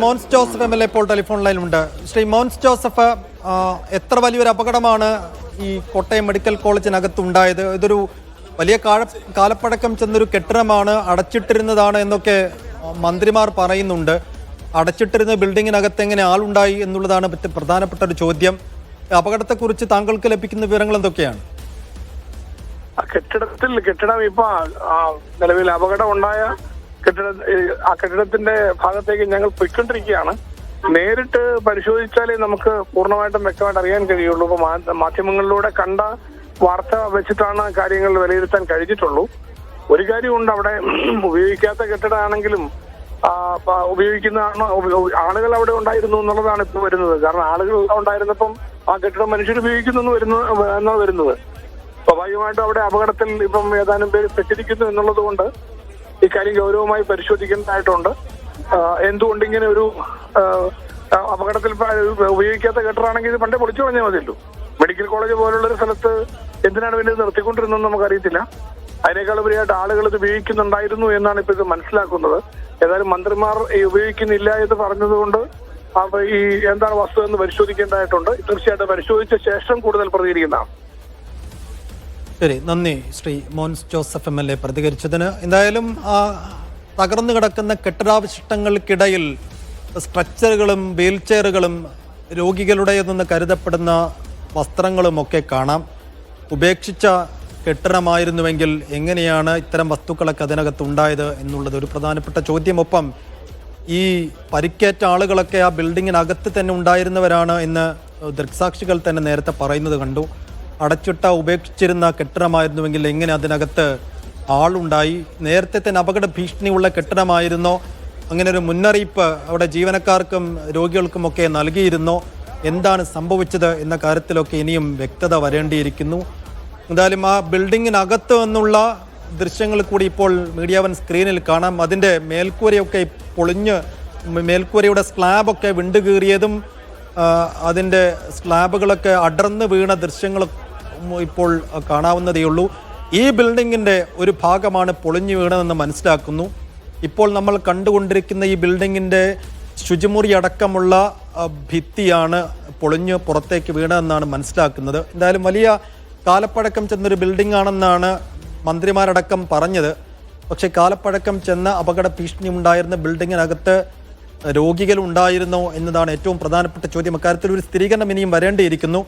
Mons Joseph MLA ഇപ്പോൾ telephone ലൈനിലുണ്ട്. Shri Mons Joseph, എത്ര വലിയൊരു അപകടമാണ് ഈ കോട്ടയം മെഡിക്കൽ കോളേജിനകത്തുണ്ടായത്? ഇതൊരു വലിയ കാലപ്പഴക്കം ചെന്നൊരു കെട്ടിടമാണ്, അടച്ചിട്ടിരുന്നതാണ് എന്നൊക്കെ മന്ത്രിമാർ പറയുന്നുണ്ട്. അടച്ചിട്ടിരുന്ന ബിൽഡിങ്ങിനകത്ത് എങ്ങനെ ആളുണ്ടായി എന്നുള്ളതാണ് പ്രധാനപ്പെട്ട ഒരു ചോദ്യം. അപകടത്തെക്കുറിച്ച് താങ്കൾക്ക് ലഭിക്കുന്ന വിവരങ്ങൾ എന്തൊക്കെയാണ്? കെട്ടിടം ഇപ്പൊ നിലവിൽ അപകടം ഉണ്ടായ കെട്ടിടത്തിന്റെ ഭാഗത്തേക്ക് ഞങ്ങൾ പൊയ്ക്കൊണ്ടിരിക്കുകയാണ്. നേരിട്ട് പരിശോധിച്ചാലേ നമുക്ക് പൂർണ്ണമായിട്ടും വ്യക്തമായിട്ട് അറിയാൻ കഴിയുള്ളൂ. ഇപ്പൊ മാധ്യമങ്ങളിലൂടെ കണ്ട വാർത്ത വെച്ചിട്ടാണ് കാര്യങ്ങൾ വിലയിരുത്താൻ കഴിഞ്ഞിട്ടുള്ളൂ. ഒരു കാര്യമുണ്ട്, അവിടെ ഉപയോഗിക്കാത്ത കെട്ടിടമാണെങ്കിലും ഉപയോഗിക്കുന്ന ആളുകൾ അവിടെ ഉണ്ടായിരുന്നു എന്നുള്ളതാണ് ഇപ്പൊ വരുന്നത്. കാരണം ആളുകൾ ഉണ്ടായിരുന്നപ്പം ആ കെട്ടിടം മനുഷ്യർ ഉപയോഗിക്കുന്നു എന്നാണ് വരുന്നത്. സ്വാഭാവികമായിട്ടും അവിടെ അപകടത്തിൽ ഇപ്പം ഏതാനും പേര് പെട്ടിരിക്കുന്നു എന്നുള്ളത് കൊണ്ട് ഇക്കാര്യം ഗൗരവമായി പരിശോധിക്കേണ്ടതായിട്ടുണ്ട്. എന്തുകൊണ്ട് ഇങ്ങനെ ഒരു അപകടത്തിൽ ഉപയോഗിക്കാത്ത കെട്ടിടമാണെങ്കിൽ ഇത് പണ്ടേ പൊളിച്ചു കളഞ്ഞാൽ മതിയല്ലോ. മെഡിക്കൽ കോളേജ് പോലുള്ള ഒരു സ്ഥലത്ത് എന്തിനാണ് പിന്നെ നിർത്തിക്കൊണ്ടിരുന്നത് നമുക്കറിയത്തില്ല. അതിനേക്കാൾ ഉപരിയായിട്ട് ആളുകൾ ഇത് ഉപയോഗിക്കുന്നുണ്ടായിരുന്നു എന്നാണ് ഇപ്പൊ ഇത് മനസ്സിലാക്കുന്നത്. ഏതായാലും മന്ത്രിമാർ ഉപയോഗിക്കുന്നില്ല എന്ന് പറഞ്ഞതുകൊണ്ട് ഈ എന്താണ് വസ്തു എന്ന് പരിശോധിക്കേണ്ടതായിട്ടുണ്ട്. തീർച്ചയായിട്ടും പരിശോധിച്ച ശേഷം കൂടുതൽ പ്രതികരിക്കുന്നതാണ്. ശരി, നന്ദി ശ്രീ മോൻസ് ജോസഫ് MLA പ്രതികരിച്ചതിന്. എന്തായാലും തകർന്നു കിടക്കുന്ന കെട്ടിടാവശിഷ്ടങ്ങൾക്കിടയിൽ സ്ട്രക്ചറുകളും വീൽ ചെയറുകളും രോഗികളുടേതെന്ന് കരുതപ്പെടുന്ന വസ്ത്രങ്ങളും ഒക്കെ കാണാം. ഉപേക്ഷിച്ച കെട്ടിടമായിരുന്നുവെങ്കിൽ എങ്ങനെയാണ് ഇത്തരം വസ്തുക്കളൊക്കെ അതിനകത്ത് ഉണ്ടായത് എന്നുള്ളത് ഒരു പ്രധാനപ്പെട്ട ചോദ്യം. ഒപ്പം ഈ പരിക്കേറ്റ ആളുകളൊക്കെ ആ ബിൽഡിങ്ങിനകത്ത് തന്നെ ഉണ്ടായിരുന്നവരാണ് എന്ന് ദൃക്സാക്ഷികൾ തന്നെ നേരത്തെ പറയുന്നത് കണ്ടു. അടച്ചിട്ട ഉപേക്ഷിച്ചിരുന്ന കെട്ടിടമായിരുന്നുവെങ്കിൽ എങ്ങനെ അതിനകത്ത് ആളുണ്ടായി? നേരത്തെ തന്നെ അപകട ഭീഷണിയുള്ള കെട്ടിടമായിരുന്നോ? അങ്ങനെ ഒരു മുന്നറിയിപ്പ് അവിടെ ജീവനക്കാർക്കും രോഗികൾക്കുമൊക്കെ നൽകിയിരുന്നോ? എന്താണ് സംഭവിച്ചത് എന്ന കാര്യത്തിലൊക്കെ ഇനിയും വ്യക്തത വരേണ്ടിയിരിക്കുന്നു. എന്തായാലും ആ ബിൽഡിങ്ങിനകത്ത് നിന്നുള്ള ദൃശ്യങ്ങൾ കൂടി ഇപ്പോൾ മീഡിയ വൺ സ്ക്രീനിൽ കാണാം. അതിൻ്റെ മേൽക്കൂരയൊക്കെ പൊളിഞ്ഞ് മേൽക്കൂരയുടെ സ്ലാബൊക്കെ വിണ്ടുകീറിയതും അതിൻ്റെ സ്ലാബുകളൊക്കെ അടർന്ന് വീണ ദൃശ്യങ്ങൾ ഇപ്പോൾ കാണാവുന്നതേ ഉള്ളൂ. ഈ ബിൽഡിങ്ങിൻ്റെ ഒരു ഭാഗമാണ് പൊളിഞ്ഞു വീണതെന്ന് മനസ്സിലാക്കുന്നു. ഇപ്പോൾ നമ്മൾ കണ്ടുകൊണ്ടിരിക്കുന്ന ഈ ബിൽഡിങ്ങിൻ്റെ ശുചിമുറി അടക്കമുള്ള ഭിത്തിയാണ് പൊളിഞ്ഞ് പുറത്തേക്ക് വീണതെന്നാണ് മനസ്സിലാക്കുന്നത്. എന്തായാലും വലിയ കാലപ്പഴക്കം ചെന്നൊരു ബിൽഡിംഗ് ആണെന്നാണ് മന്ത്രിമാരടക്കം പറഞ്ഞത്. പക്ഷേ കാലപ്പഴക്കം ചെന്ന അപകട ഭീഷണി ഉണ്ടായിരുന്ന ബിൽഡിങ്ങിനകത്ത് രോഗികൾ ഉണ്ടായിരുന്നോ എന്നതാണ് ഏറ്റവും പ്രധാനപ്പെട്ട ചോദ്യം. അക്കാര്യത്തിൽ ഒരു സ്ഥിരീകരണം ഇനിയും വരേണ്ടിയിരിക്കുന്നു.